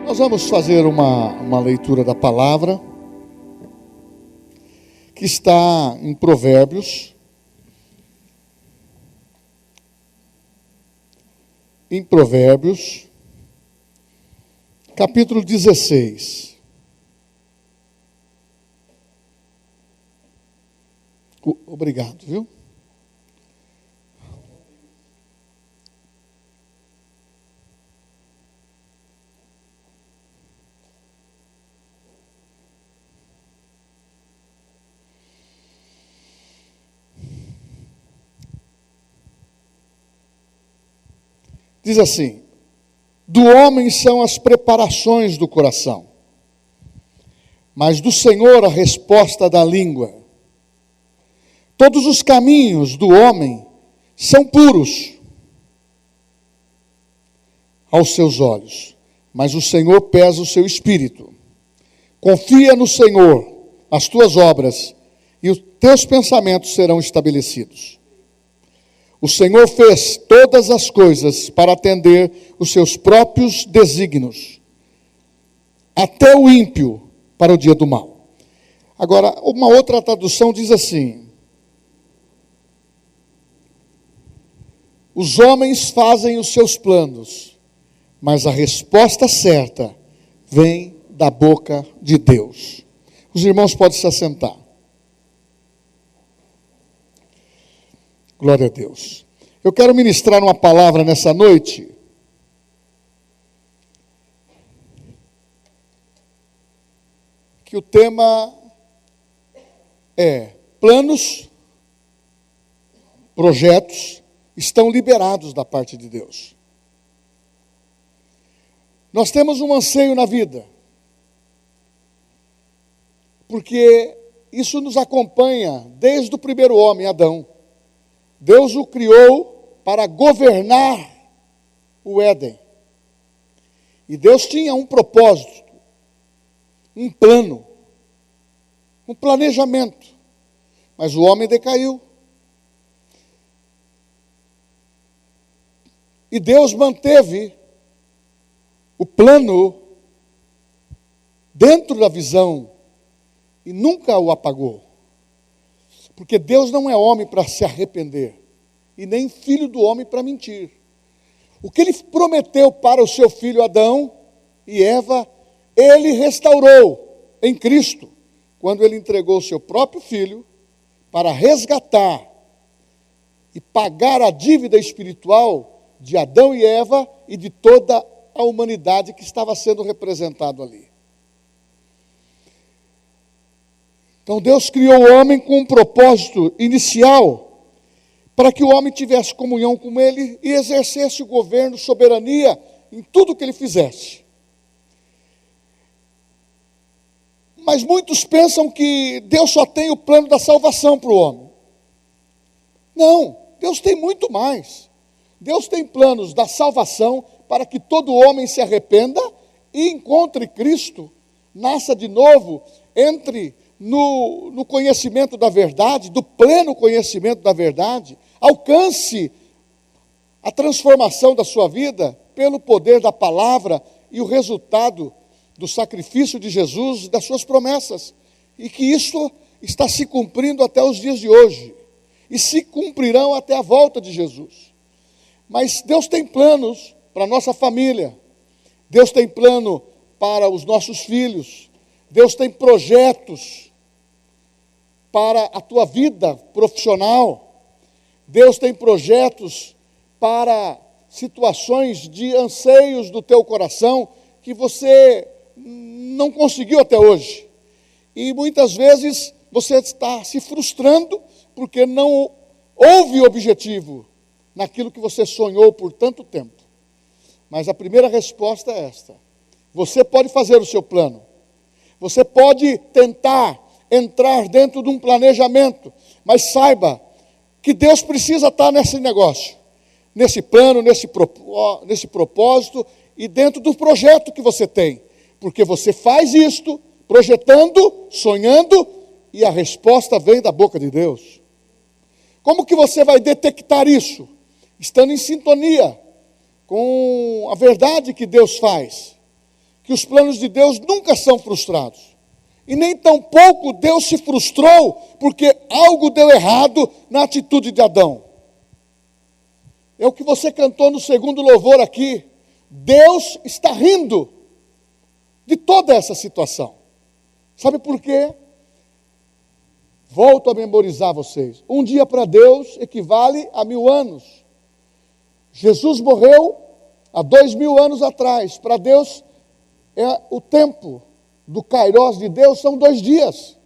Nós vamos fazer uma leitura da palavra que está em Provérbios. Em Provérbios, capítulo 16. Obrigado, viu? Diz assim: do homem são as preparações do coração, mas do Senhor a resposta da língua. Todos os caminhos do homem são puros aos seus olhos, mas o Senhor pesa o seu espírito. Confia no Senhor as tuas obras, e os teus pensamentos serão estabelecidos. O Senhor fez todas as coisas para atender os seus próprios desígnios, até o ímpio para o dia do mal. Agora, uma outra tradução diz assim: os homens fazem os seus planos, mas a resposta certa vem da boca de Deus. Os irmãos podem se assentar. Glória a Deus. Eu quero ministrar uma palavra nessa noite que o tema é: planos, projetos estão liberados da parte de Deus. Nós temos um anseio na vida, porque isso nos acompanha desde o primeiro homem, Adão. Deus o criou para governar o Éden. E Deus tinha um propósito, um plano, um planejamento. Mas o homem decaiu. E Deus manteve o plano dentro da visão e nunca o apagou. Porque Deus não é homem para se arrepender, e nem filho do homem para mentir. O que Ele prometeu para o seu filho Adão e Eva, Ele restaurou em Cristo, quando Ele entregou o seu próprio filho para resgatar e pagar a dívida espiritual de Adão e Eva e de toda a humanidade que estava sendo representado ali. Então Deus criou o homem com um propósito inicial, para que o homem tivesse comunhão com Ele e exercesse o governo, soberania em tudo que ele fizesse. Mas muitos pensam que Deus só tem o plano da salvação para o homem. Não, Deus tem muito mais. Deus tem planos da salvação para que todo homem se arrependa e encontre Cristo, nasça de novo, entre no conhecimento da verdade, do pleno conhecimento da verdade, alcance a transformação da sua vida pelo poder da palavra e o resultado do sacrifício de Jesus e das suas promessas. E que isso está se cumprindo até os dias de hoje. E se cumprirão até a volta de Jesus. Mas Deus tem planos para a nossa família. Deus tem plano para os nossos filhos. Deus tem projetos para a tua vida profissional. Deus tem projetos para situações de anseios do teu coração que você não conseguiu até hoje. E muitas vezes você está se frustrando porque não houve objetivo naquilo que você sonhou por tanto tempo. Mas a primeira resposta é esta: você pode fazer o seu plano. Você pode tentar entrar dentro de um planejamento, mas saiba que Deus precisa estar nesse negócio, nesse plano, nesse propósito e dentro do projeto que você tem. Porque você faz isto, projetando, sonhando, e a resposta vem da boca de Deus. Como que você vai detectar isso? Estando em sintonia com a verdade que Deus faz. que os planos de Deus nunca são frustrados. E nem tampouco Deus se frustrou porque algo deu errado na atitude de Adão. É o que você cantou no segundo louvor aqui. Deus está rindo de toda essa situação. Sabe por quê? Volto a memorizar vocês. Um dia para Deus equivale a 1000 anos. Jesus morreu há 2000 anos atrás. Para Deus, o tempo do Kairós de Deus são 2 dias.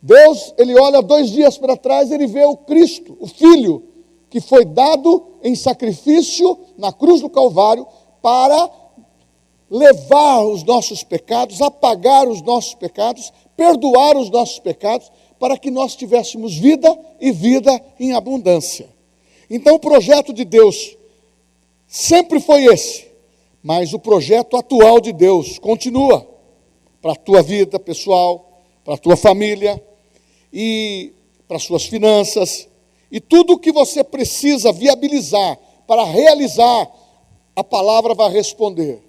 Deus, ele olha 2 dias para trás, ele vê o Cristo, o Filho, que foi dado em sacrifício na cruz do Calvário para levar os nossos pecados, apagar os nossos pecados, perdoar os nossos pecados, para que nós tivéssemos vida e vida em abundância. Então o projeto de Deus sempre foi esse, mas o projeto atual de Deus continua para a tua vida pessoal, para a tua família e para as suas finanças. E tudo o que você precisa viabilizar para realizar, a palavra vai responder.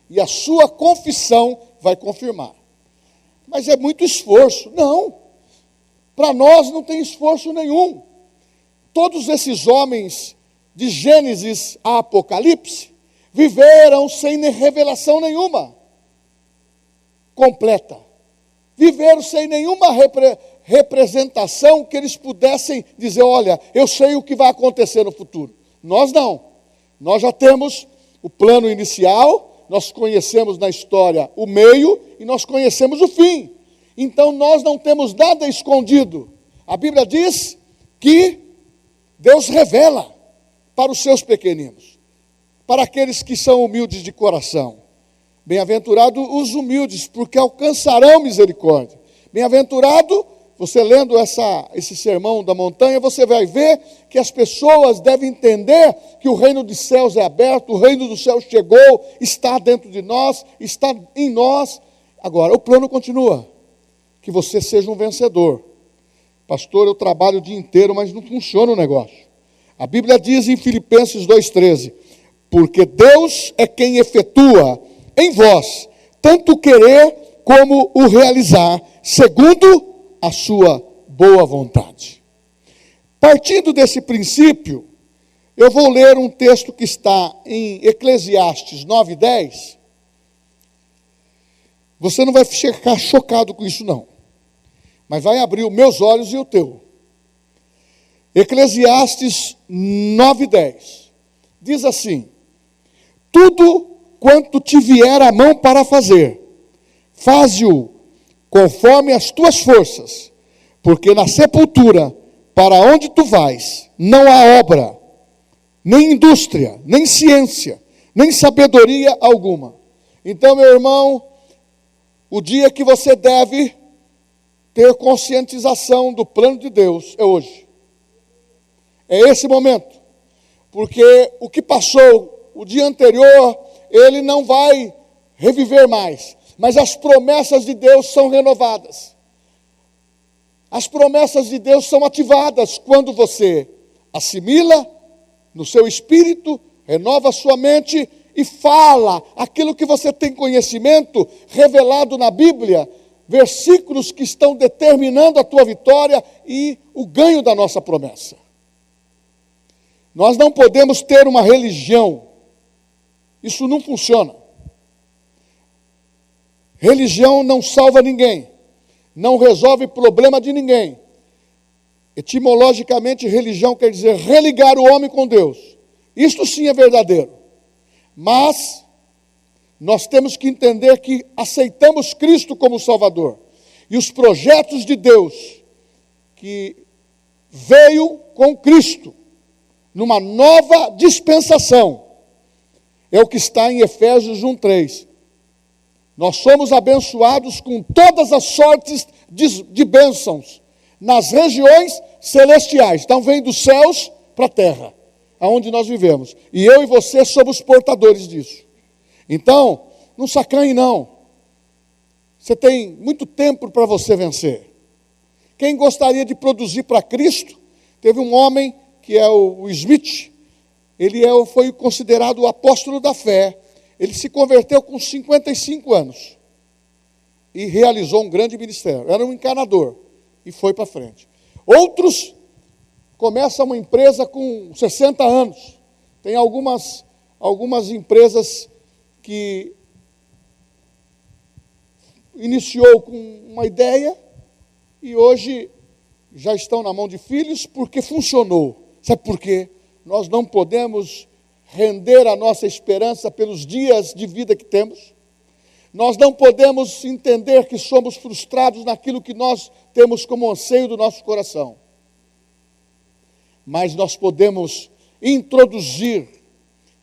E a sua confissão vai confirmar. Mas é muito esforço. Não. Para nós não tem esforço nenhum. Todos esses homens, de Gênesis a Apocalipse, viveram sem revelação nenhuma completa. Viveram sem nenhuma representação que eles pudessem dizer, olha, eu sei o que vai acontecer no futuro. Nós não. Nós já temos o plano inicial, nós conhecemos na história o meio e nós conhecemos o fim. Então nós não temos nada escondido. A Bíblia diz que Deus revela para os seus pequeninos, para aqueles que são humildes de coração. Bem-aventurados os humildes, porque alcançarão misericórdia. Bem-aventurado, você lendo esse sermão da montanha, você vai ver que as pessoas devem entender que o reino dos céus é aberto, o reino dos céus chegou, está dentro de nós, está em nós. Agora, o plano continua, que você seja um vencedor. Pastor, eu trabalho o dia inteiro, mas não funciona o negócio. A Bíblia diz em Filipenses 2,13, porque Deus é quem efetua em vós, tanto o querer como o realizar, segundo a sua boa vontade. Partindo desse princípio, eu vou ler um texto que está em Eclesiastes 9:10. Você não vai ficar chocado com isso não, mas vai abrir os meus olhos e o teu. Eclesiastes 9:10 diz assim, tudo quanto te vier a mão para fazer, faze-o conforme as tuas forças, porque na sepultura, para onde tu vais, não há obra, nem indústria, nem ciência, nem sabedoria alguma. Então, meu irmão, o dia que você deve ter conscientização do plano de Deus é hoje. É esse momento. Porque o que passou o dia anterior, ele não vai reviver mais. Mas as promessas de Deus são renovadas. As promessas de Deus são ativadas quando você assimila no seu espírito, renova a sua mente e fala aquilo que você tem conhecimento, revelado na Bíblia, versículos que estão determinando a tua vitória e o ganho da nossa promessa. Nós não podemos ter uma religião. Isso não funciona. Religião não salva ninguém. Não resolve problema de ninguém. Etimologicamente, religião quer dizer religar o homem com Deus. Isto sim é verdadeiro. Mas nós temos que entender que aceitamos Cristo como Salvador. E os projetos de Deus que veio com Cristo numa nova dispensação é o que está em Efésios 1:3. Nós somos abençoados com todas as sortes de bênçãos nas regiões celestiais. Então vem dos céus para a terra, aonde nós vivemos. E eu e você somos portadores disso. Então, não sacanhe não. Você tem muito tempo para você vencer. Quem gostaria de produzir para Cristo, teve um homem que é o Smith, ele foi considerado o apóstolo da fé. Ele se converteu com 55 anos e realizou um grande ministério. Era um encanador e foi para frente. Outros começam uma empresa com 60 anos. Tem algumas empresas que iniciou com uma ideia e hoje já estão na mão de filhos porque funcionou. Sabe por quê? Nós não podemos render a nossa esperança pelos dias de vida que temos. Nós não podemos entender que somos frustrados naquilo que nós temos como anseio do nosso coração. Mas nós podemos introduzir,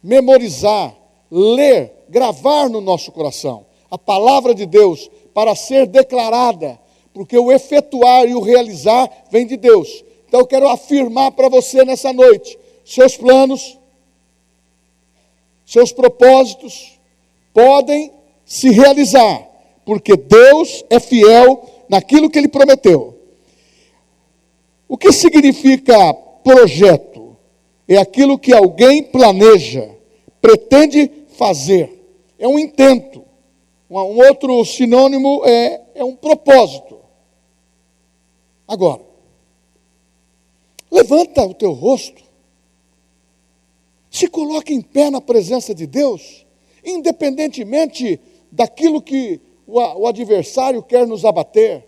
memorizar, ler, gravar no nosso coração a palavra de Deus para ser declarada, porque o efetuar e o realizar vem de Deus. Então eu quero afirmar para você nessa noite, seus planos, seus propósitos podem se realizar, porque Deus é fiel naquilo que Ele prometeu. O que significa projeto? É aquilo que alguém planeja, pretende fazer. É um intento. Um outro sinônimo é um propósito. Agora, levanta o teu rosto, se coloca em pé na presença de Deus, independentemente daquilo que o adversário quer nos abater,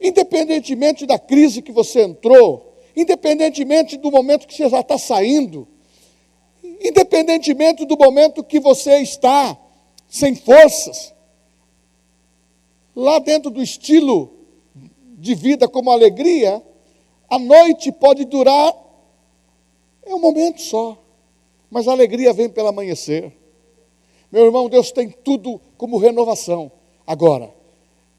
independentemente da crise que você entrou, independentemente do momento que você já está saindo, independentemente do momento que você está sem forças, lá dentro do estilo de vida como alegria, a noite pode durar, é um momento só, mas a alegria vem pelo amanhecer. Meu irmão, Deus tem tudo como renovação. Agora,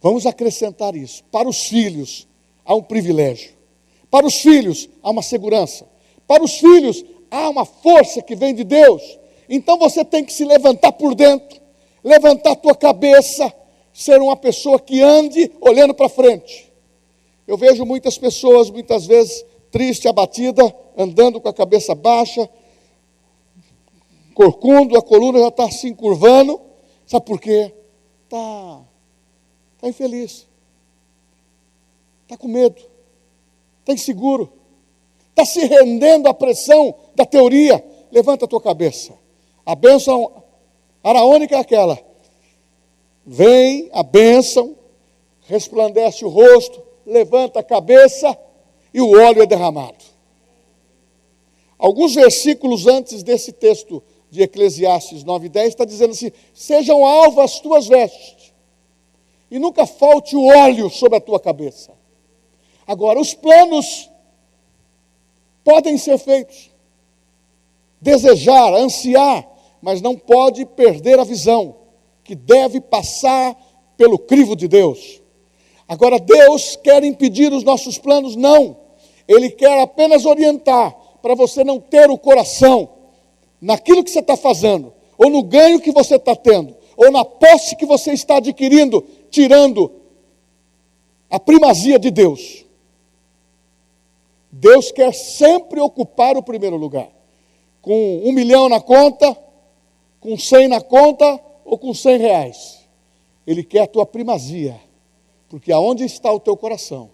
vamos acrescentar isso. Para os filhos, há um privilégio. Para os filhos, há uma segurança. Para os filhos, há uma força que vem de Deus. Então você tem que se levantar por dentro, levantar a tua cabeça, ser uma pessoa que ande olhando para frente. Eu vejo muitas pessoas, muitas vezes, triste, abatida, andando com a cabeça baixa, corcundo, a coluna já está se encurvando. Sabe por quê? Está infeliz. Está com medo. Está inseguro. Está se rendendo à pressão da teoria. Levanta a tua cabeça. A bênção araônica é aquela. Vem a bênção, resplandece o rosto, levanta a cabeça e o óleo é derramado. Alguns versículos antes desse texto de Eclesiastes 9:10 está dizendo assim: sejam alvas as tuas vestes e nunca falte o óleo sobre a tua cabeça. Agora, os planos podem ser feitos, desejar, ansiar, mas não pode perder a visão, que deve passar pelo crivo de Deus. Agora, Deus quer impedir os nossos planos? Não. Ele quer apenas orientar, para você não ter o coração naquilo que você está fazendo, ou no ganho que você está tendo, ou na posse que você está adquirindo, tirando a primazia de Deus. Deus quer sempre ocupar o primeiro lugar. Com 1 milhão na conta, com 100 na conta, ou com 100 reais. Ele quer a tua primazia. Porque aonde está o teu coração,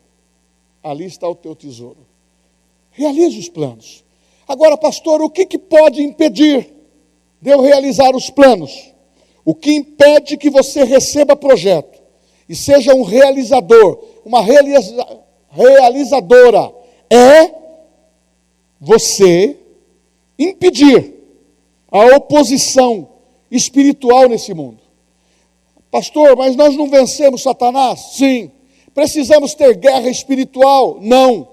ali está o teu tesouro. Realize os planos. Agora, pastor, o que pode impedir de eu realizar os planos? O que impede que você receba projeto e seja um realizador, uma realizadora, é você impedir a oposição espiritual nesse mundo. Pastor, mas nós não vencemos Satanás? Sim. Precisamos ter guerra espiritual? Não.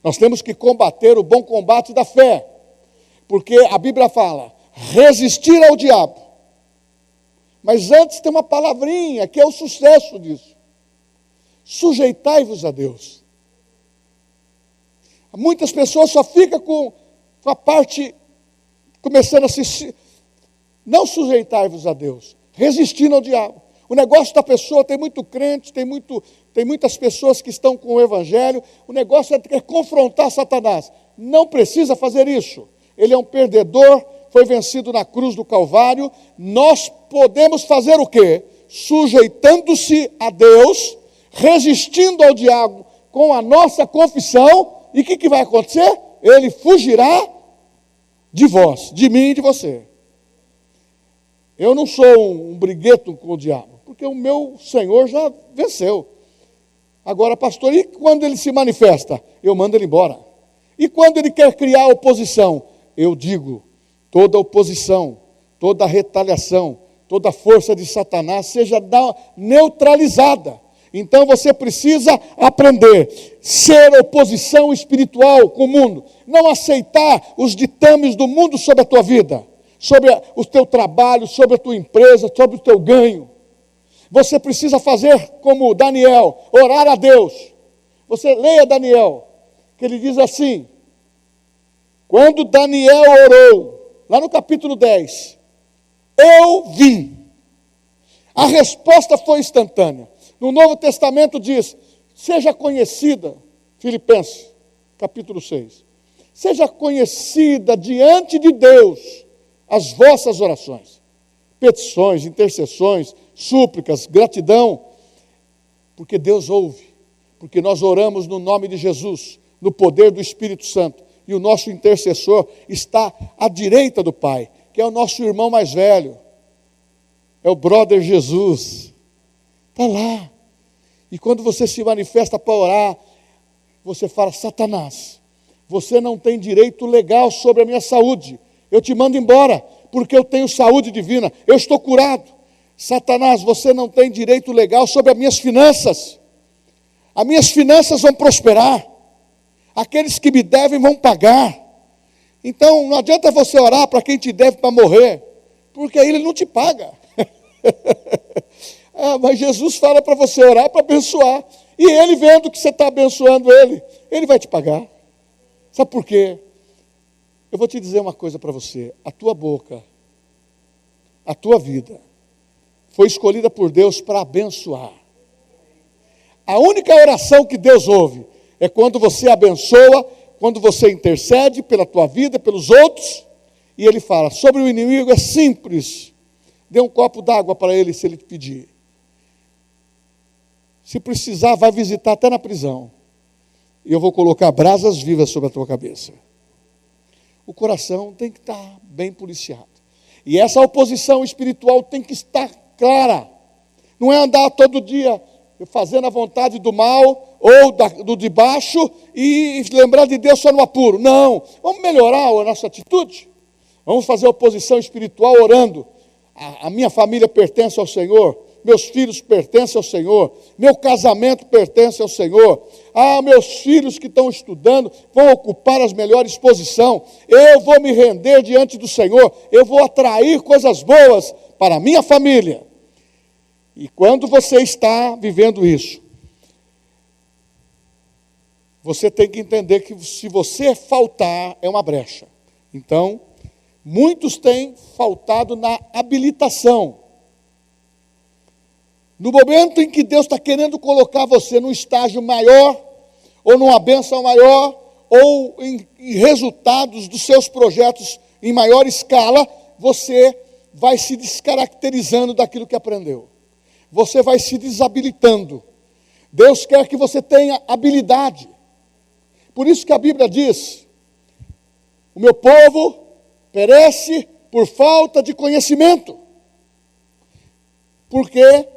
Nós temos que combater o bom combate da fé. Porque a Bíblia fala, resistir ao diabo. Mas antes tem uma palavrinha, que é o sucesso disso. Sujeitai-vos a Deus. Muitas pessoas só ficam com a parte, começando a se... Não sujeitai-vos a Deus, resistindo ao diabo. O negócio da pessoa, tem muito crente, tem muitas pessoas que estão com o evangelho, o negócio é confrontar Satanás. Não precisa fazer isso. Ele é um perdedor, foi vencido na cruz do Calvário, nós podemos fazer o quê? Sujeitando-se a Deus, resistindo ao diabo com a nossa confissão, e o que vai acontecer? Ele fugirá de vós, de mim e de você. Eu não sou um brigueto com o diabo, porque o meu Senhor já venceu. Agora, pastor, e quando ele se manifesta? Eu mando ele embora. E quando ele quer criar oposição? Eu digo, toda oposição, toda retaliação, toda força de Satanás seja neutralizada. Então você precisa aprender, ser oposição espiritual com o mundo, não aceitar os ditames do mundo sobre a tua vida, sobre o teu trabalho, sobre a tua empresa, sobre o teu ganho. Você precisa fazer como Daniel, orar a Deus. Você leia Daniel, que ele diz assim, quando Daniel orou, lá no capítulo 10, eu vi. A resposta foi instantânea. No Novo Testamento diz, seja conhecida, Filipenses, capítulo 6, seja conhecida diante de Deus as vossas orações, petições, intercessões, súplicas, gratidão, porque Deus ouve, porque nós oramos no nome de Jesus, no poder do Espírito Santo, e o nosso intercessor está à direita do Pai, que é o nosso irmão mais velho, é o brother Jesus, está lá. E quando você se manifesta para orar, você fala, Satanás, você não tem direito legal sobre a minha saúde, eu te mando embora, porque eu tenho saúde divina, eu estou curado. Satanás, você não tem direito legal sobre as minhas finanças vão prosperar, aqueles que me devem vão pagar. Então não adianta você orar para quem te deve para morrer, porque aí ele não te paga. Mas Jesus fala para você orar para abençoar, e ele vendo que você está abençoando ele vai te pagar. Sabe por quê? Eu vou te dizer uma coisa para você, a tua boca, a tua vida, foi escolhida por Deus para abençoar. A única oração que Deus ouve é quando você abençoa, quando você intercede pela tua vida, pelos outros, e ele fala, sobre o inimigo é simples, dê um copo d'água para ele se ele te pedir. Se precisar, vai visitar até na prisão, e eu vou colocar brasas vivas sobre a tua cabeça. O coração tem que estar bem policiado, e essa oposição espiritual tem que estar clara, não é andar todo dia fazendo a vontade do mal, ou do de baixo, e lembrar de Deus só no apuro. Não, vamos melhorar a nossa atitude, vamos fazer oposição espiritual orando. A minha família pertence ao Senhor, meus filhos pertencem ao Senhor, meu casamento pertence ao Senhor, meus filhos que estão estudando vão ocupar as melhores posições, eu vou me render diante do Senhor, eu vou atrair coisas boas para a minha família. E quando você está vivendo isso, você tem que entender que se você faltar, é uma brecha. Então, muitos têm faltado na habilitação. No momento em que Deus está querendo colocar você num estágio maior, ou numa bênção maior, ou em resultados dos seus projetos em maior escala, você vai se descaracterizando daquilo que aprendeu. Você vai se desabilitando. Deus quer que você tenha habilidade. Por isso que a Bíblia diz, o meu povo perece por falta de conhecimento. Porque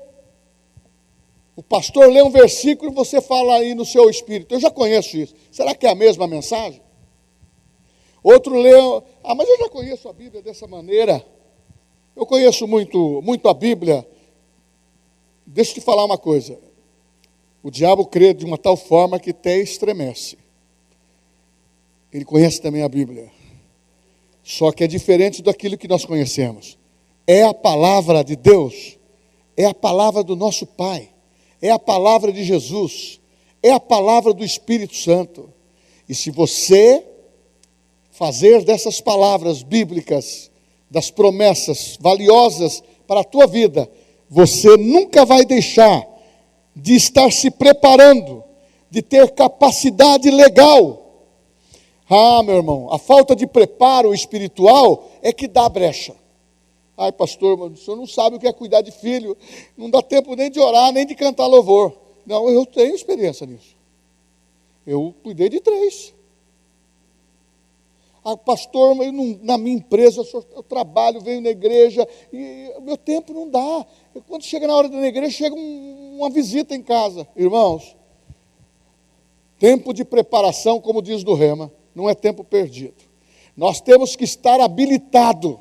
o pastor lê um versículo e você fala aí no seu espírito, eu já conheço isso. Será que é a mesma mensagem? Outro lê, mas eu já conheço a Bíblia dessa maneira. Eu conheço muito a Bíblia. Deixa eu te falar uma coisa. O diabo crê de uma tal forma que até estremece. Ele conhece também a Bíblia. Só que é diferente daquilo que nós conhecemos. É a palavra de Deus. É a palavra do nosso Pai. É a palavra de Jesus. É a palavra do Espírito Santo. E se você fazer dessas palavras bíblicas, das promessas valiosas para a tua vida, você nunca vai deixar de estar se preparando, de ter capacidade legal. Ah, meu irmão, a falta de preparo espiritual é que dá brecha. Ai, pastor, o senhor não sabe o que é cuidar de filho, não dá tempo nem de orar, nem de cantar louvor. Não, eu tenho experiência nisso. Eu cuidei de 3. Ah, pastor, na minha empresa, eu trabalho, venho na igreja, e o meu tempo não dá. Quando chega na hora da igreja, chega uma visita em casa. Irmãos, tempo de preparação, como diz do Rema, não é tempo perdido. Nós temos que estar habilitado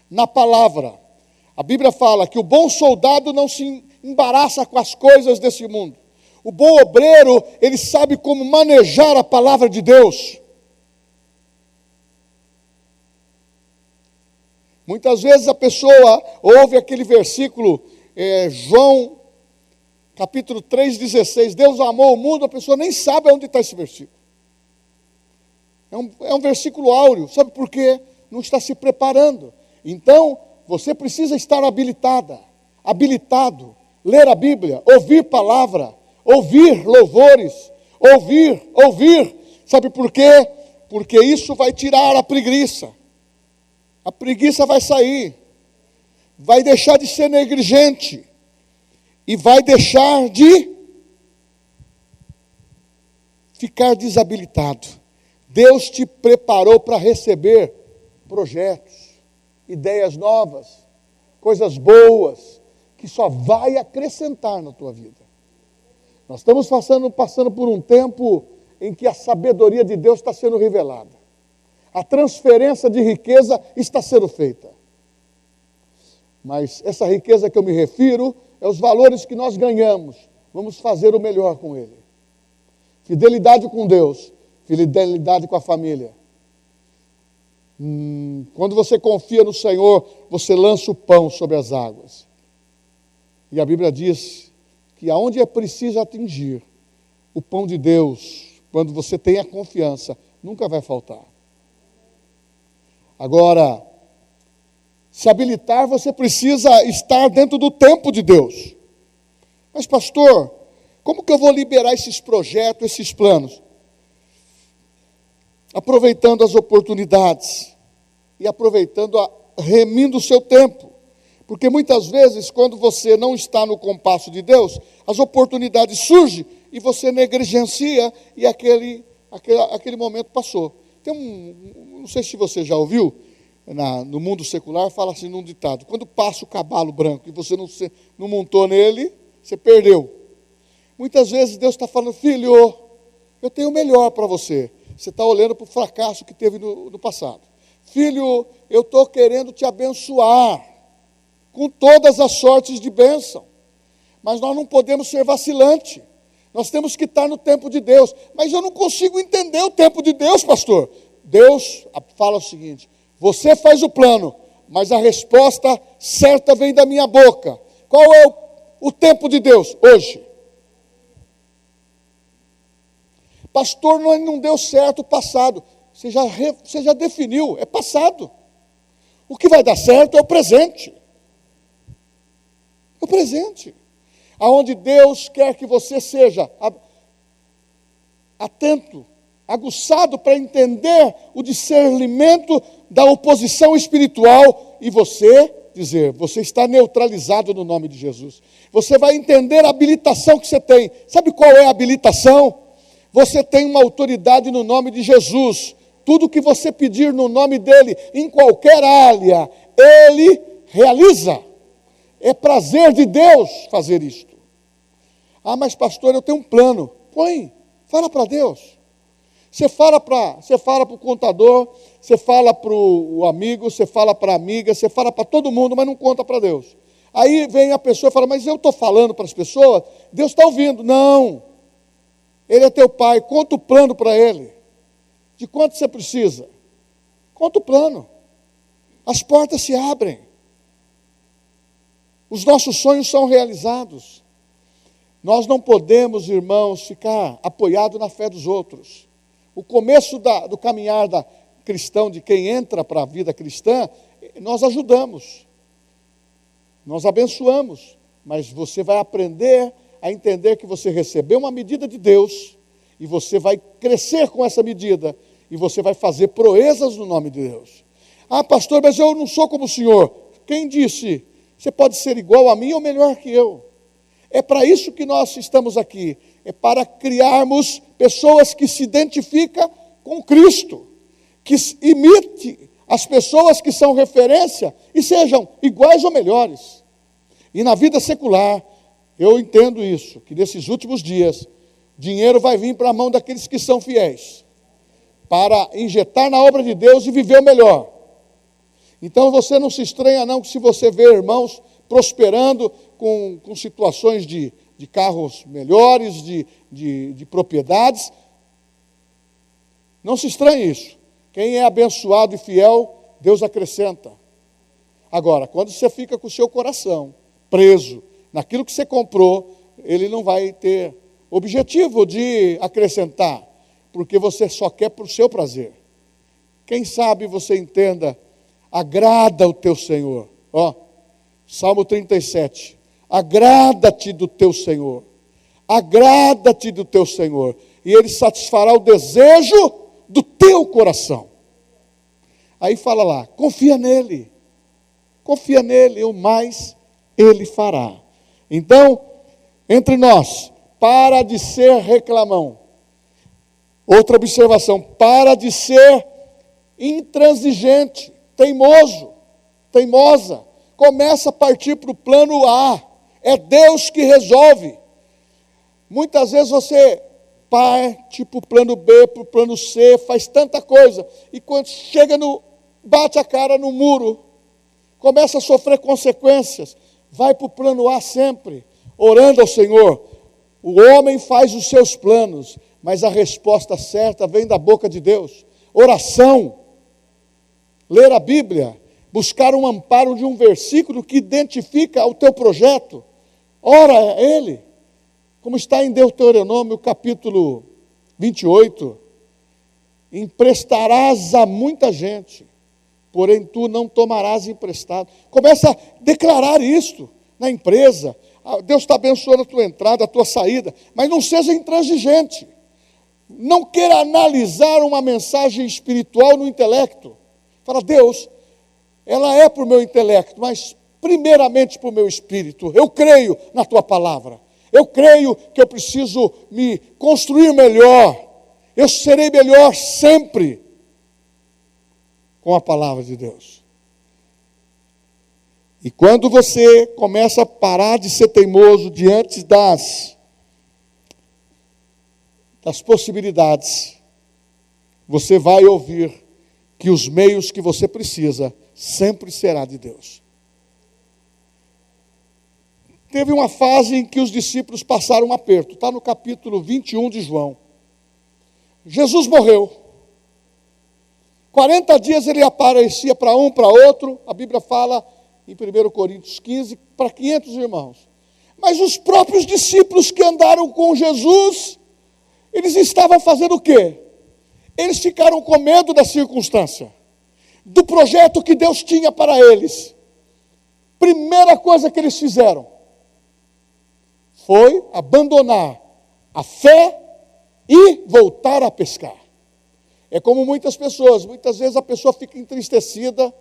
na palavra. A Bíblia fala que o bom soldado não se embaraça com as coisas desse mundo. O bom obreiro, ele sabe como manejar a palavra de Deus. Muitas vezes a pessoa ouve aquele versículo, João, capítulo 3,16, Deus amou o mundo, a pessoa nem sabe onde está esse versículo. É um versículo áureo, sabe por quê? Não está se preparando. Então, você precisa estar habilitado, ler a Bíblia, ouvir palavra, ouvir louvores, ouvir. Sabe por quê? Porque isso vai tirar a preguiça. A preguiça vai sair, vai deixar de ser negligente e vai deixar de ficar desabilitado. Deus te preparou para receber projetos, ideias novas, coisas boas, que só vai acrescentar na tua vida. Nós estamos passando por um tempo em que a sabedoria de Deus está sendo revelada. A transferência de riqueza está sendo feita. Mas essa riqueza que eu me refiro é os valores que nós ganhamos. Vamos fazer o melhor com ele. Fidelidade com Deus, fidelidade com a família. Quando você confia no Senhor, você lança o pão sobre as águas. E a Bíblia diz que aonde é preciso atingir o pão de Deus, quando você tem a confiança, nunca vai faltar. Agora, se habilitar, você precisa estar dentro do tempo de Deus. Mas, pastor, como que eu vou liberar esses projetos, esses planos? Aproveitando as oportunidades e remindo o seu tempo. Porque muitas vezes, quando você não está no compasso de Deus, as oportunidades surgem e você negligencia e aquele momento passou. Não sei se você já ouviu, no mundo secular, fala assim num ditado: quando passa o cavalo branco e você não montou nele, você perdeu. Muitas vezes Deus está falando: filho, eu tenho o melhor para você. Você está olhando para o fracasso que teve no passado. Filho, eu estou querendo te abençoar com todas as sortes de bênção. Mas nós não podemos ser vacilantes. Nós temos que estar no tempo de Deus. Mas eu não consigo entender o tempo de Deus, pastor. Deus fala o seguinte: você faz o plano, mas a resposta certa vem da minha boca. Qual é o tempo de Deus? Hoje. Pastor, não deu certo o passado. Você já definiu, é passado. O que vai dar certo é o presente. É o presente. Aonde Deus quer que você seja atento, aguçado para entender o discernimento da oposição espiritual e você está neutralizado no nome de Jesus. Você vai entender a habilitação que você tem. Sabe qual é a habilitação? Você tem uma autoridade no nome de Jesus. Tudo que você pedir no nome dele, em qualquer área, ele realiza. É prazer de Deus fazer isto. Ah, mas pastor, eu tenho um plano. Fala para Deus. Você fala para o contador, você fala para o amigo, você fala para a amiga, você fala para todo mundo, mas não conta para Deus. Aí vem a pessoa e fala: mas eu estou falando para as pessoas, Deus está ouvindo. Não, Ele é teu pai, conta o plano para Ele. De quanto você precisa? Conta o plano. As portas se abrem. Os nossos sonhos são realizados. Nós não podemos, irmãos, ficar apoiados na fé dos outros. O começo do caminhar cristão, de quem entra para a vida cristã, nós ajudamos, nós abençoamos, mas você vai aprender a entender que você recebeu uma medida de Deus, e você vai crescer com essa medida, e você vai fazer proezas no nome de Deus. Ah, pastor, mas eu não sou como o senhor. Quem disse? Você pode ser igual a mim ou melhor que eu. É para isso que nós estamos aqui. É para criarmos pessoas que se identificam com Cristo, que imite as pessoas que são referência e sejam iguais ou melhores. E na vida secular, eu entendo isso, que nesses últimos dias, dinheiro vai vir para a mão daqueles que são fiéis, para injetar na obra de Deus e viver o melhor. Então você não se estranha não, que se você vê irmãos prosperando com situações de carros melhores, de propriedades, não se estranhe isso. Quem é abençoado e fiel, Deus acrescenta. Agora, quando você fica com o seu coração preso naquilo que você comprou, ele não vai ter objetivo de acrescentar, porque você só quer para o seu prazer. Quem sabe você entenda, agrada o teu Senhor. Ó, Salmo 37, agrada-te do teu Senhor, agrada-te do teu Senhor, e Ele satisfará o desejo do teu coração. Aí fala lá, confia nele, o mais Ele fará. Então, entre nós, para de ser reclamão. Outra observação, para de ser intransigente, teimoso, teimosa. Começa a partir para o plano A. É Deus que resolve. Muitas vezes você parte para o plano B, para o plano C, faz tanta coisa, e quando chega bate a cara no muro, começa a sofrer consequências, vai para o plano A sempre, orando ao Senhor. O homem faz os seus planos, mas a resposta certa vem da boca de Deus. Oração, ler a Bíblia, buscar um amparo de um versículo que identifica o teu projeto. Ora a Ele, como está em Deuteronômio capítulo 28, emprestarás a muita gente, porém tu não tomarás emprestado. Começa a declarar isto na empresa. Deus está abençoando a tua entrada, a tua saída, mas não seja intransigente. Não queira analisar uma mensagem espiritual no intelecto. Fala, Deus, ela é para o meu intelecto, mas primeiramente para o meu espírito. Eu creio na tua palavra. Eu creio que eu preciso me construir melhor. Eu serei melhor sempre com a palavra de Deus. E quando você começa a parar de ser teimoso diante das possibilidades, você vai ouvir que os meios que você precisa sempre será de Deus. Teve uma fase em que os discípulos passaram um aperto. Está no capítulo 21 de João. Jesus morreu. 40 dias ele aparecia para um, para outro. A Bíblia fala em 1 Coríntios 15, para 500 irmãos. Mas os próprios discípulos que andaram com Jesus, eles estavam fazendo o quê? Eles ficaram com medo da circunstância, do projeto que Deus tinha para eles. Primeira coisa que eles fizeram foi abandonar a fé e voltar a pescar. É como muitas pessoas, muitas vezes a pessoa fica entristecida,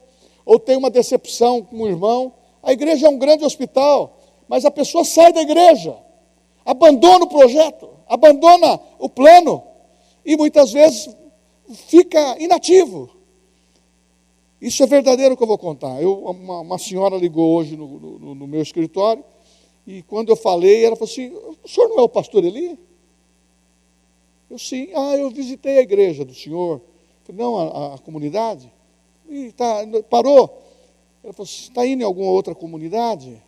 ou tem uma decepção com o irmão. A igreja é um grande hospital, mas a pessoa sai da igreja, abandona o projeto, abandona o plano, e muitas vezes fica inativo. Isso é verdadeiro que eu vou contar. Uma senhora ligou hoje no meu escritório, e quando eu falei, ela falou assim, o senhor não é o pastor Eli? Eu sim. Eu visitei a igreja do senhor. Eu falei, não, a comunidade? E parou. Ela falou, você está indo em alguma outra comunidade?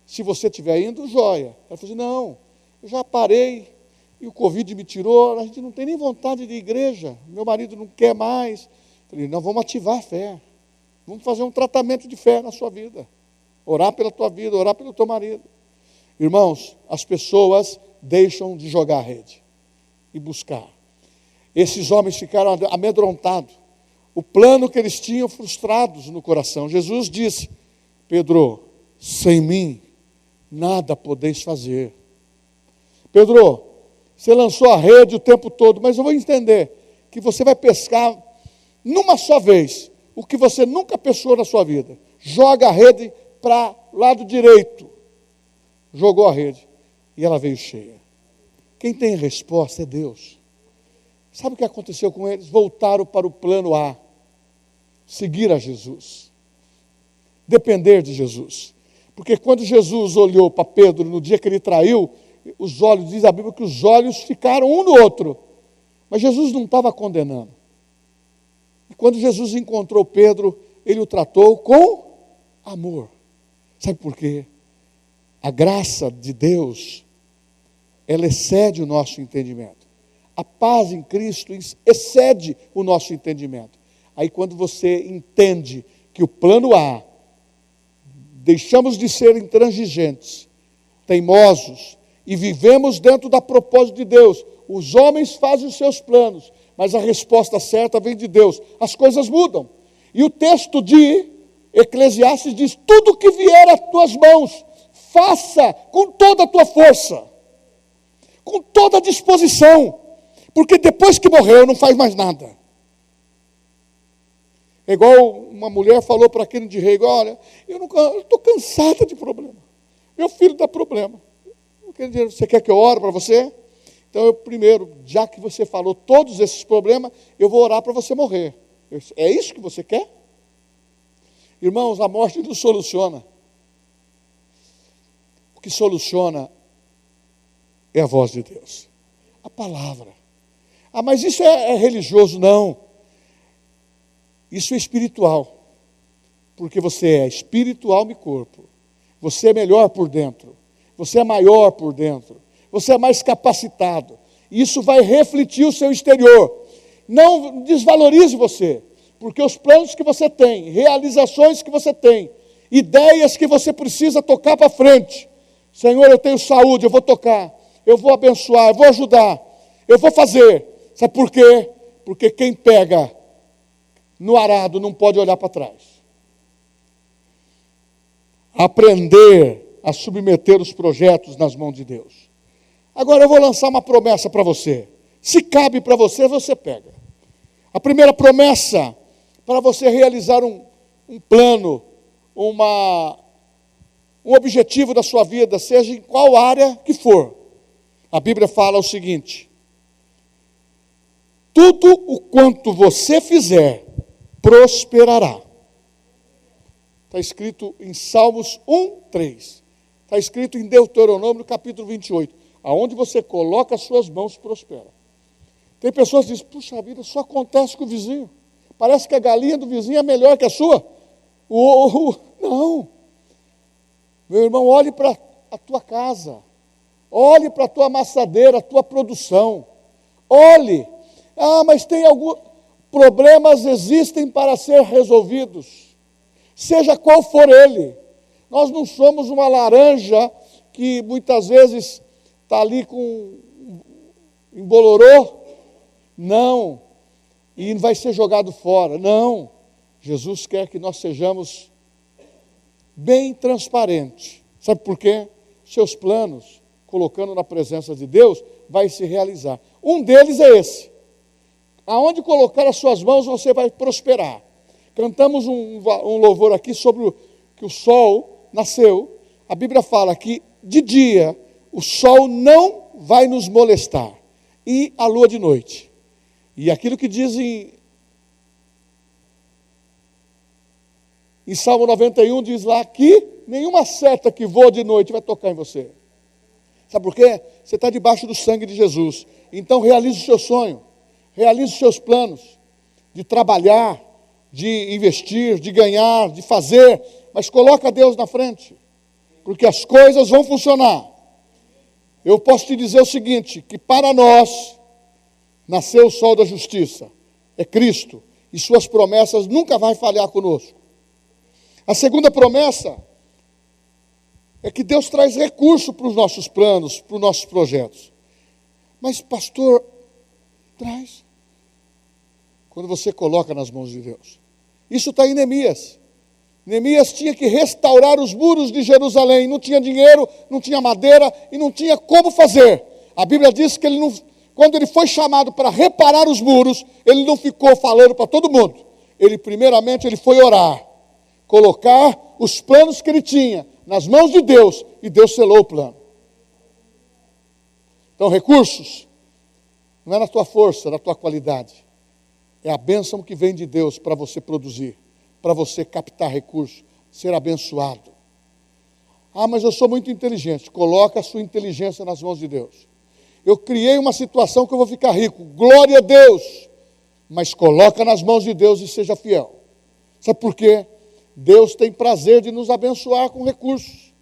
Se você estiver indo, joia. Ela falou assim, não, eu já parei, e o Covid me tirou, a gente não tem nem vontade de igreja, meu marido não quer mais. Eu falei, não, vamos ativar a fé. Vamos fazer um tratamento de fé na sua vida. Orar pela tua vida, orar pelo teu marido. Irmãos, as pessoas deixam de jogar a rede e buscar. Esses homens ficaram amedrontados. O plano que eles tinham frustrados no coração. Jesus disse, Pedro, sem mim nada podeis fazer. Pedro, você lançou a rede o tempo todo, mas eu vou entender. que você vai pescar numa só vez o que você nunca pescou na sua vida. Joga a rede para o lado direito. Jogou a rede e ela veio cheia. Quem tem resposta é Deus. Sabe o que aconteceu com eles? Voltaram para o plano A. Seguir a Jesus. Depender de Jesus. Porque quando Jesus olhou para Pedro no dia que ele traiu, os olhos, diz a Bíblia que os olhos ficaram um no outro. Mas Jesus não estava condenando. E quando Jesus encontrou Pedro, ele o tratou com amor. Sabe por quê? A graça de Deus, ela excede o nosso entendimento. A paz em Cristo excede o nosso entendimento. Aí quando você entende que o plano A, deixamos de ser intransigentes, teimosos, e vivemos dentro da propósito de Deus. Os homens fazem os seus planos, mas a resposta certa vem de Deus. As coisas mudam. E o texto de Eclesiastes diz, tudo que vier às tuas mãos, faça com toda a tua força, com toda a disposição, porque depois que morreu não faz mais nada. É igual uma mulher falou para aquele de rei, olha, eu estou cansada de problema, meu filho dá problema, você quer que eu ore para você? Então eu primeiro, já que você falou todos esses problemas, eu vou orar para você morrer. É isso que você quer? Irmãos, a morte não soluciona. O que soluciona é a voz de Deus, a palavra. Ah, mas isso é religioso? Não. Isso é espiritual. Porque você é espírito, alma e corpo. Você é melhor por dentro. Você é maior por dentro. Você é mais capacitado. Isso vai refletir o seu exterior. Não desvalorize você. Porque os planos que você tem, realizações que você tem, ideias que você precisa tocar para frente. Senhor, eu tenho saúde, eu vou tocar. Eu vou abençoar, eu vou ajudar. Eu vou fazer. Sabe por quê? Porque quem pega no arado não pode olhar para trás. Aprender a submeter os projetos nas mãos de Deus. Agora eu vou lançar uma promessa para você. Se cabe para você, você pega. A primeira promessa para você realizar um plano, um objetivo da sua vida, seja em qual área que for. A Bíblia fala o seguinte: tudo o quanto você fizer, prosperará. Está escrito em Salmos 1:3. Está escrito em Deuteronômio, capítulo 28. Aonde você coloca as suas mãos, prospera. Tem pessoas que dizem, puxa vida, só acontece com o vizinho. Parece que a galinha do vizinho é melhor que a sua. Não. Meu irmão, olhe para a tua casa. Olhe para a tua amassadeira, a tua produção. Olhe. Ah, mas tem alguns problemas existem para ser resolvidos. Seja qual for ele. Nós não somos uma laranja que muitas vezes está ali com embolorou. Não. E vai ser jogado fora. Não. Jesus quer que nós sejamos bem transparentes. Sabe por quê? Seus planos, colocando na presença de Deus, vai se realizar. Um deles é esse. Aonde colocar as suas mãos, você vai prosperar. Cantamos um louvor aqui sobre que o sol nasceu. A Bíblia fala que de dia o sol não vai nos molestar. E a lua de noite. E aquilo que diz em Salmo 91, diz lá que nenhuma seta que voa de noite vai tocar em você. Sabe por quê? Você está debaixo do sangue de Jesus. Então realize o seu sonho. Realize os seus planos de trabalhar, de investir, de ganhar, de fazer, mas coloca Deus na frente, porque as coisas vão funcionar. Eu posso te dizer o seguinte, que para nós, nasceu o sol da justiça, é Cristo, e suas promessas nunca vai falhar conosco. A segunda promessa é que Deus traz recurso para os nossos planos, para os nossos projetos. Mas pastor, traz. Quando você coloca nas mãos de Deus. Isso está em Neemias. Neemias tinha que restaurar os muros de Jerusalém. Não tinha dinheiro, não tinha madeira e não tinha como fazer. A Bíblia diz que ele não quando ele foi chamado para reparar os muros, ele não ficou falando para todo mundo. Primeiramente, ele foi orar, colocar os planos que ele tinha nas mãos de Deus, e Deus selou o plano. Então, recursos, não é na tua força, é na tua qualidade. É a bênção que vem de Deus para você produzir, para você captar recursos, ser abençoado. Ah, mas eu sou muito inteligente. Coloca a sua inteligência nas mãos de Deus. Eu criei uma situação que eu vou ficar rico. Glória a Deus! Mas coloca nas mãos de Deus e seja fiel. Sabe por quê? Deus tem prazer de nos abençoar com recursos.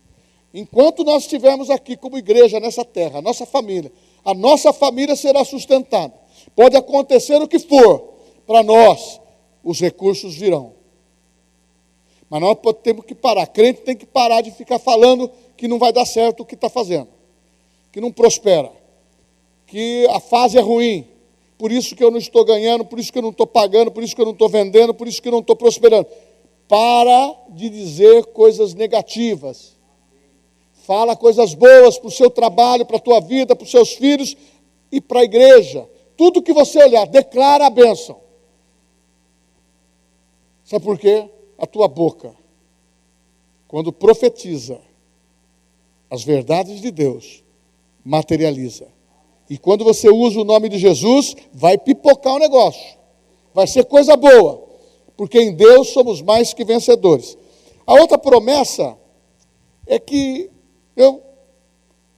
Enquanto nós estivermos aqui como igreja nessa terra, a nossa família será sustentada. Pode acontecer o que for, para nós, os recursos virão. Mas nós temos que parar. Crente tem que parar de ficar falando que não vai dar certo o que está fazendo, que não prospera, que a fase é ruim, por isso que eu não estou ganhando, por isso que eu não estou pagando, por isso que eu não estou vendendo, por isso que eu não estou prosperando. Para de dizer coisas negativas. Fala coisas boas para o seu trabalho, para a tua vida, para os seus filhos e para a igreja. Tudo que você olhar, declara a bênção. Sabe por quê? A tua boca, quando profetiza as verdades de Deus, materializa. E quando você usa o nome de Jesus, vai pipocar o negócio. Vai ser coisa boa. Porque em Deus somos mais que vencedores. A outra promessa é que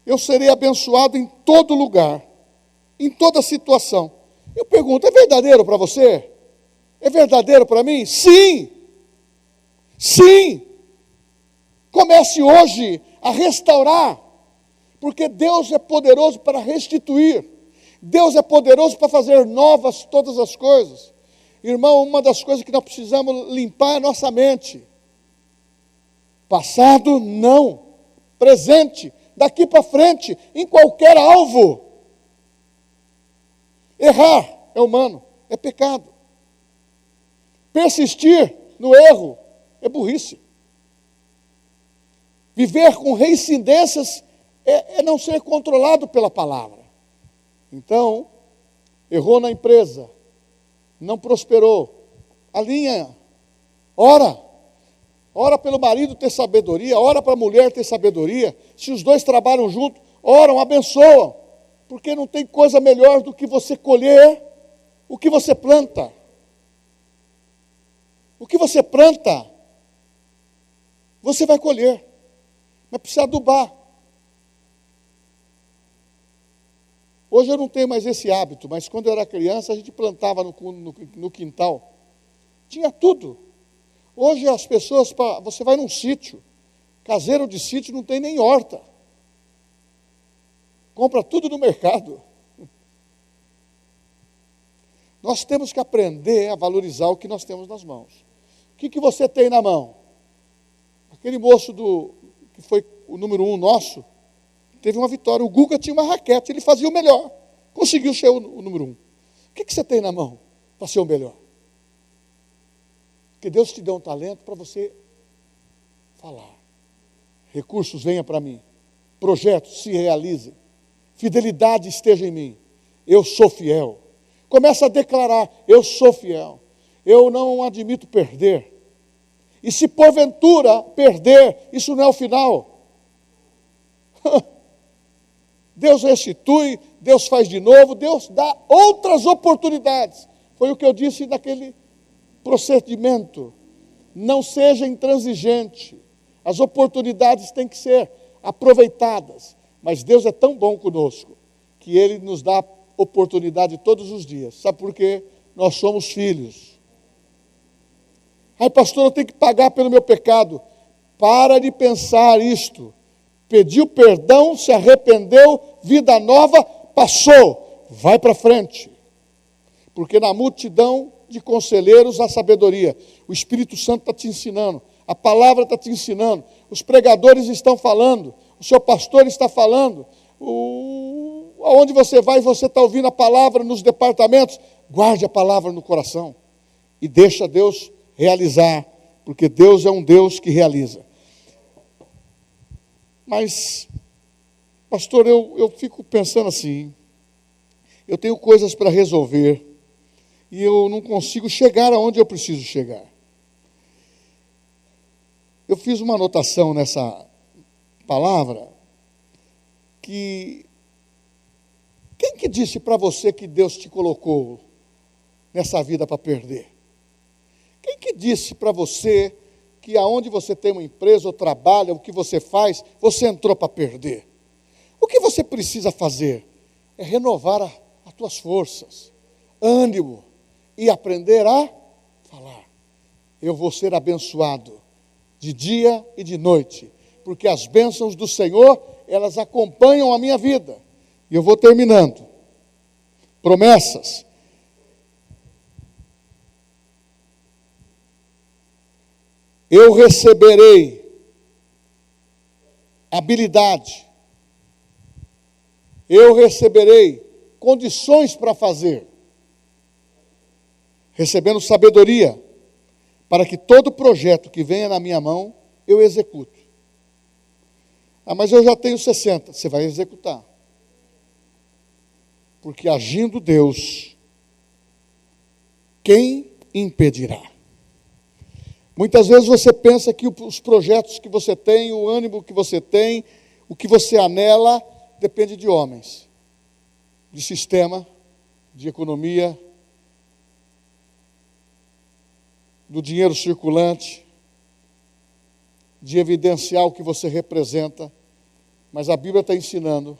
eu serei abençoado em todo lugar, em toda situação. Eu pergunto, é verdadeiro para você? É verdadeiro para mim? Sim! Sim! Comece hoje a restaurar, porque Deus é poderoso para restituir. Deus é poderoso para fazer novas todas as coisas. Irmão, uma das coisas que nós precisamos limpar é a nossa mente. Passado, não. Presente, daqui para frente, em qualquer alvo. Errar é humano, é pecado. Persistir no erro é burrice. Viver com reincidências é não ser controlado pela palavra. Então, errou na empresa, não prosperou, alinha, ora pelo marido ter sabedoria, ora para a mulher ter sabedoria. Se os dois trabalham juntos, oram, abençoam, porque não tem coisa melhor do que você colher o que você planta. O que você planta, você vai colher, mas precisa adubar. Hoje eu não tenho mais esse hábito, mas quando eu era criança, a gente plantava no quintal. Tinha tudo. Hoje as pessoas, você vai num sítio, caseiro de sítio não tem nem horta. Compra tudo no mercado. Nós temos que aprender a valorizar o que nós temos nas mãos. O que você tem na mão? Aquele moço que foi o número 1 nosso, teve uma vitória. O Guga tinha uma raquete, ele fazia o melhor. Conseguiu ser o número 1. O que você tem na mão para ser o melhor? Porque Deus te deu um talento para você falar. Recursos venham para mim. Projetos se realizem. Fidelidade esteja em mim. Eu sou fiel. Começa a declarar, eu sou fiel. Eu não admito perder. E se porventura perder, isso não é o final. Deus restitui, Deus faz de novo, Deus dá outras oportunidades. Foi o que eu disse naquele procedimento. Não seja intransigente. As oportunidades têm que ser aproveitadas. Mas Deus é tão bom conosco, que Ele nos dá oportunidade todos os dias. Sabe por quê? Nós somos filhos. Ai, pastor, eu tenho que pagar pelo meu pecado. Para de pensar isto. Pediu perdão, se arrependeu, vida nova, passou. Vai para frente. Porque na multidão de conselheiros há sabedoria. O Espírito Santo está te ensinando. A palavra está te ensinando. Os pregadores estão falando. O seu pastor está falando. Aonde você vai, você está ouvindo a palavra nos departamentos. Guarde a palavra no coração. E deixa Deus realizar. Porque Deus é um Deus que realiza. Mas, pastor, eu fico pensando assim. eu tenho coisas para resolver e eu não consigo chegar aonde eu preciso chegar. Eu fiz uma anotação nessa palavra que quem que disse para você que Deus te colocou nessa vida para perder? Quem que disse para você que aonde você tem uma empresa ou trabalha, o que você faz, você entrou para perder? O que você precisa fazer é renovar as tuas forças, ânimo e aprender a falar. Eu vou ser abençoado de dia e de noite, porque as bênçãos do Senhor, elas acompanham a minha vida. E eu vou terminando. Promessas. Eu receberei habilidade. Eu receberei condições para fazer. Recebendo sabedoria, para que todo projeto que venha na minha mão, eu executo. Ah, mas eu já tenho 60. Você vai executar. Porque agindo Deus, quem impedirá? Muitas vezes você pensa que os projetos que você tem, o ânimo que você tem, o que você anela, depende de homens, de sistema, de economia, do dinheiro circulante, de evidenciar o que você representa. Mas a Bíblia está ensinando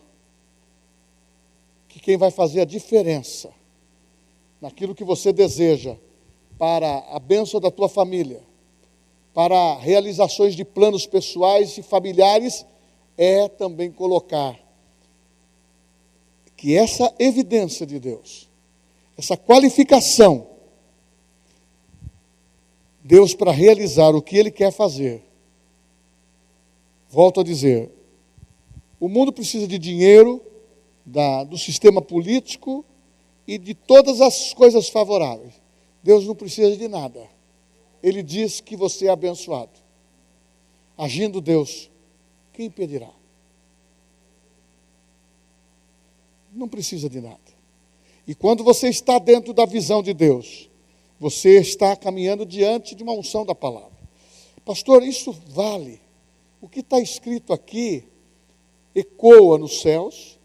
que quem vai fazer a diferença naquilo que você deseja para a bênção da tua família, para realizações de planos pessoais e familiares, é também colocar que essa evidência de Deus, essa qualificação, Deus para realizar o que Ele quer fazer. Volto a dizer, o mundo precisa de dinheiro, do sistema político e de todas as coisas favoráveis. Deus não precisa de nada. Ele diz que você é abençoado. Agindo Deus, quem impedirá? Não precisa de nada. E quando você está dentro da visão de Deus, você está caminhando diante de uma unção da palavra. Pastor, isso vale. O que está escrito aqui ecoa nos céus,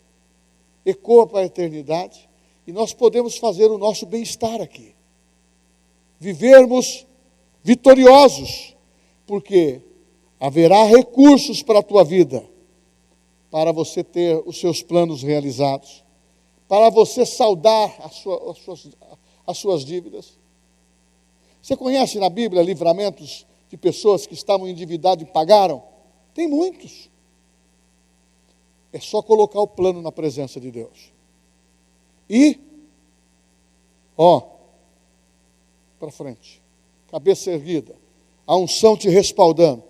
ecoa para a eternidade, e nós podemos fazer o nosso bem-estar aqui. Vivermos vitoriosos, porque haverá recursos para a tua vida, para você ter os seus planos realizados, para você saldar as suas dívidas. Você conhece na Bíblia livramentos de pessoas que estavam endividadas e pagaram? Tem muitos. É só colocar o plano na presença de Deus. E, para frente, cabeça erguida, a unção te respaldando.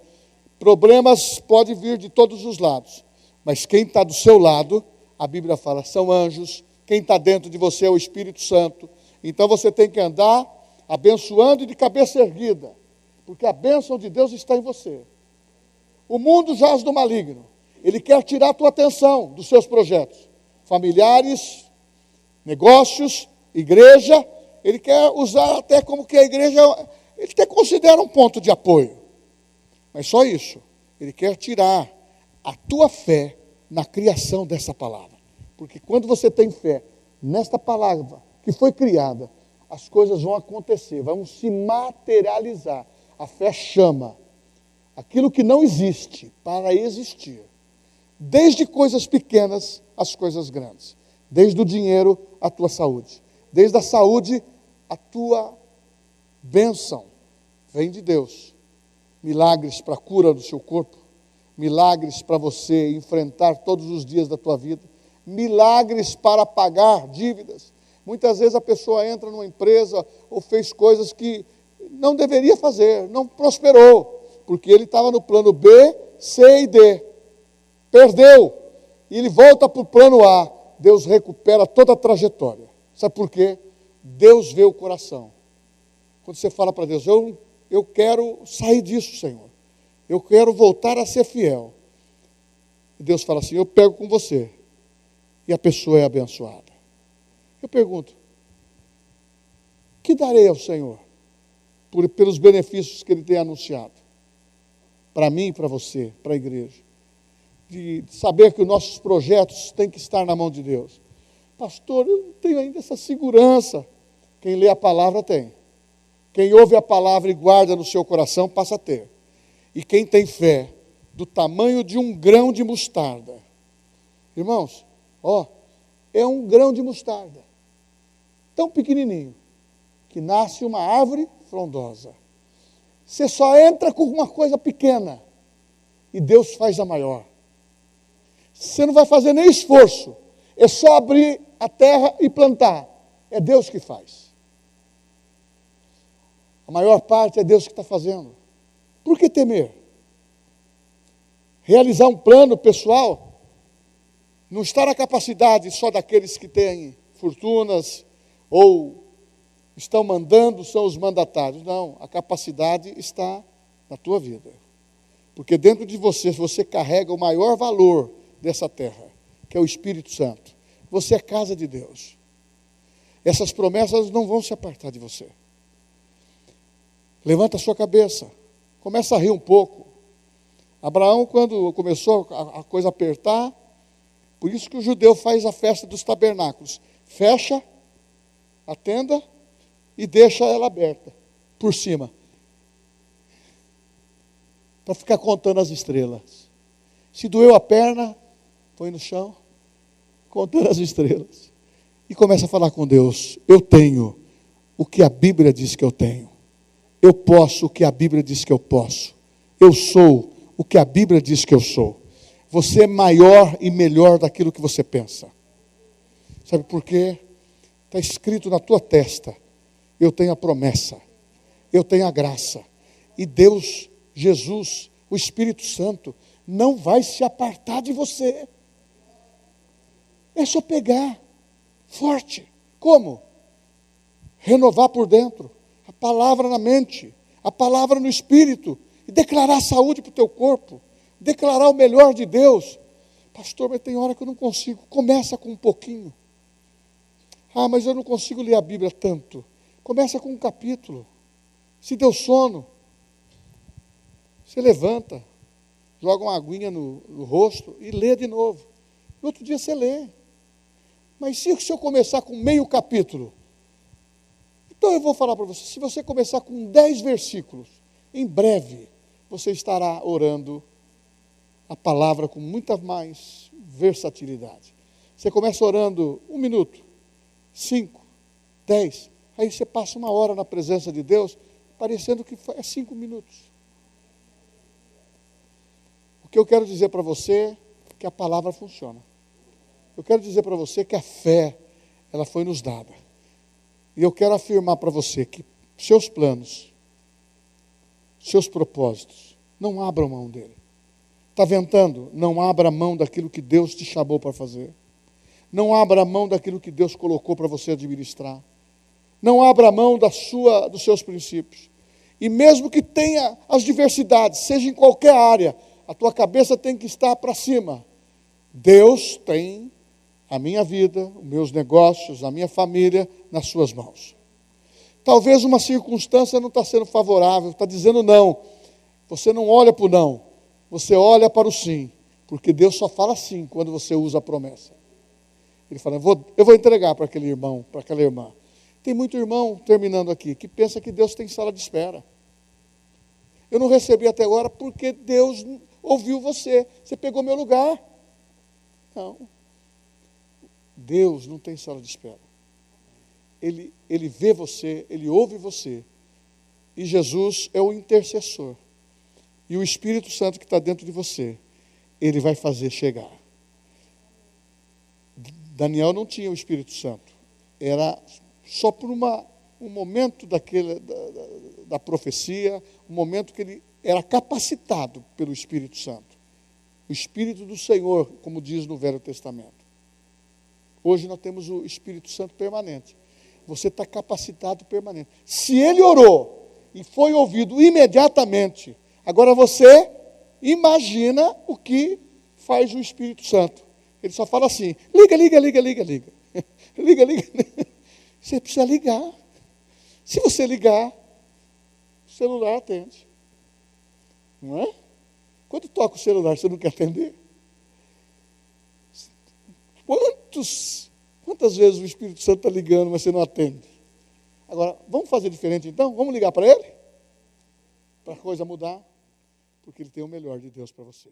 Problemas podem vir de todos os lados, mas quem está do seu lado, a Bíblia fala, são anjos, quem está dentro de você é o Espírito Santo. Então você tem que andar abençoando e de cabeça erguida, porque a bênção de Deus está em você. O mundo jaz do maligno, ele quer tirar a tua atenção dos seus projetos, familiares, negócios, igreja, ele quer usar até como que a igreja, ele até considera um ponto de apoio, mas só isso, ele quer tirar a tua fé na criação dessa palavra, porque quando você tem fé nesta palavra que foi criada, as coisas vão acontecer, vão se materializar. A fé chama aquilo que não existe para existir. Desde coisas pequenas às coisas grandes. Desde o dinheiro à tua saúde. Desde a saúde à tua bênção. Vem de Deus. Milagres para a cura do seu corpo. Milagres para você enfrentar todos os dias da tua vida. Milagres para pagar dívidas. Muitas vezes a pessoa entra numa empresa ou fez coisas que não deveria fazer, não prosperou, porque ele estava no plano B, C e D. Perdeu. E ele volta para o plano A. Deus recupera toda a trajetória. Sabe por quê? Deus vê o coração. Quando você fala para Deus, eu quero sair disso, Senhor. Eu quero voltar a ser fiel. E Deus fala assim, eu pego com você. E a pessoa é abençoada. Eu pergunto, que darei ao Senhor pelos benefícios que Ele tem anunciado? Para mim e para você, para a igreja. De saber que os nossos projetos têm que estar na mão de Deus. Pastor, eu não tenho ainda essa segurança. Quem lê a palavra tem. Quem ouve a palavra e guarda no seu coração passa a ter. E quem tem fé do tamanho de um grão de mostarda. Irmãos, é um grão de mostarda. Tão pequenininho, que nasce uma árvore frondosa. Você só entra com uma coisa pequena e Deus faz a maior. Você não vai fazer nem esforço, é só abrir a terra e plantar. É Deus que faz. A maior parte é Deus que está fazendo. Por que temer? Realizar um plano pessoal não está na capacidade só daqueles que têm fortunas ou estão mandando, são os mandatários. Não, a capacidade está na tua vida. Porque dentro de você carrega o maior valor dessa terra, que é o Espírito Santo. Você é casa de Deus. Essas promessas não vão se apartar de você. Levanta a sua cabeça, começa a rir um pouco. Abraão, quando começou a coisa apertar, por isso que o judeu faz a festa dos tabernáculos. Fecha a tenda e deixa ela aberta, por cima. Para ficar contando as estrelas. Se doeu a perna, põe no chão, contando as estrelas. E começa a falar com Deus. Eu tenho o que a Bíblia diz que eu tenho. Eu posso o que a Bíblia diz que eu posso. Eu sou o que a Bíblia diz que eu sou. Você é maior e melhor daquilo que você pensa. Sabe por quê? Está escrito na tua testa. Eu tenho a promessa. Eu tenho a graça. E Deus, Jesus, o Espírito Santo, não vai se apartar de você. É só pegar. Forte. Como? Renovar por dentro. A palavra na mente. A palavra no espírito. E declarar saúde para o teu corpo. Declarar o melhor de Deus. Pastor, mas tem hora que eu não consigo. Começa com um pouquinho. Mas eu não consigo ler a Bíblia tanto. Começa com um capítulo. Se deu sono, você levanta, joga uma aguinha no rosto e lê de novo. No outro dia você lê. Mas se eu começar com meio capítulo, então eu vou falar para você, se você começar com 10 versículos, em breve você estará orando a palavra com muita mais versatilidade. Você começa orando 1 minuto, 5, 10, aí você passa 1 hora na presença de Deus, parecendo que é 5 minutos. O que eu quero dizer para você é que a palavra funciona. Eu quero dizer para você que a fé, ela foi nos dada. E eu quero afirmar para você que seus planos, seus propósitos, não abram mão dele. Está ventando? Não abra mão daquilo que Deus te chamou para fazer. Não abra mão daquilo que Deus colocou para você administrar. Não abra mão dos seus princípios. E mesmo que tenha as diversidades, seja em qualquer área, a tua cabeça tem que estar para cima. Deus tem a minha vida, os meus negócios, a minha família nas suas mãos. Talvez uma circunstância não está sendo favorável, está dizendo não. Você não olha para o não, você olha para o sim, porque Deus só fala sim quando você usa a promessa. Ele fala, eu vou entregar para aquele irmão, para aquela irmã. Tem muito irmão, terminando aqui, que pensa que Deus tem sala de espera. Eu não recebi até agora porque Deus ouviu você pegou meu lugar. Não. Deus não tem sala de espera. Ele vê você, Ele ouve você. E Jesus é o intercessor. E o Espírito Santo que está dentro de você, Ele vai fazer chegar. Daniel não tinha o Espírito Santo. Era só por um momento da profecia, um momento que ele era capacitado pelo Espírito Santo. O Espírito do Senhor, como diz no Velho Testamento. Hoje nós temos o Espírito Santo permanente. Você está capacitado permanente. Se ele orou e foi ouvido imediatamente, agora você imagina o que faz o Espírito Santo. Ele só fala assim, liga, liga, liga, liga, liga. Liga, liga. Você precisa ligar. Se você ligar, o celular atende. Não é? Quando toca o celular, você não quer atender? Quantas vezes o Espírito Santo está ligando, mas você não atende? Agora, vamos fazer diferente então? Vamos ligar para ele? Para a coisa mudar? Porque ele tem o melhor de Deus para você.